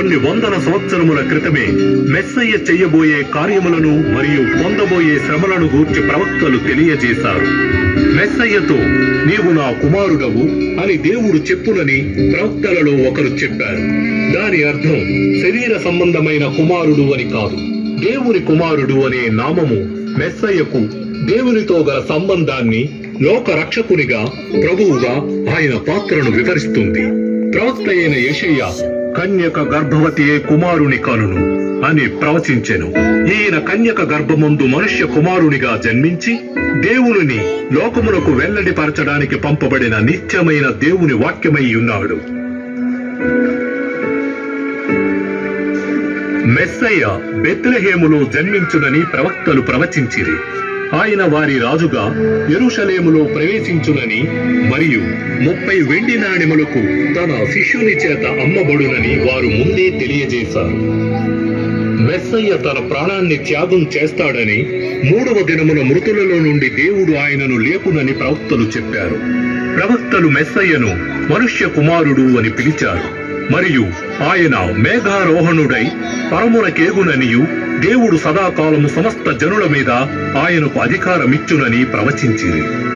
కొన్ని వందల సంవత్సరముల క్రితమే మెస్సయ్య చెయ్యబోయే కార్యములను మరియు పొందబోయే శ్రమలను గూర్చి ప్రవక్తలు తెలియజేశారు. మెస్సయ్యతో నీవు నా కుమారుడవు అని దేవుడు చెప్పునని ప్రవక్తలలో ఒకరు చెప్పారు. దాని అర్థం శరీర సంబంధమైన కుమారుడు అని కాదు. దేవుని కుమారుడు అనే నామము మెస్సయ్యకు దేవునితో గల సంబంధాన్ని, లోక రక్షకునిగా, ప్రభువుగా ఆయన పాత్రను వివరిస్తుంది. ప్రవక్త అయిన యెషయా కన్యక గర్భవతియే కుమారుని కనును అని ప్రవచించెను. ఈయన కన్యక గర్భమందు మనుష్య కుమారునిగా జన్మించి దేవునిని లోకములకు వెల్లడిపరచడానికి పంపబడిన నిత్యమైన దేవుని వాక్యమై ఉన్నాడు. మెస్సయ్య బెత్లెహేములో జన్మించునని ప్రవక్తలు ప్రవచించిరి. ఆయన వారి రాజుగా యెరూషలేములో ప్రవేశించునని మరియు 30 వెండి నాణెములకు తన శిష్యుని చేత అమ్మబడునని వారు ముందే తెలియజేశారు. మెస్సయ్య తన ప్రాణాన్ని త్యాగం చేస్తాడని, 3వ దినమున మృతులలో నుండి దేవుడు ఆయనను లేపునని ప్రవక్తలు చెప్పారు. ప్రవక్తలు మెస్సయ్యను మనుష్య కుమారుడు అని పిలిచారు. మరియు ఆయన మేఘారోహణుడై పరమునకేగుననియు, దేవుడు సదాకాలము సమస్త జనుల మీద ఆయనకు అధికారమిచ్చునని ప్రవచించిరి.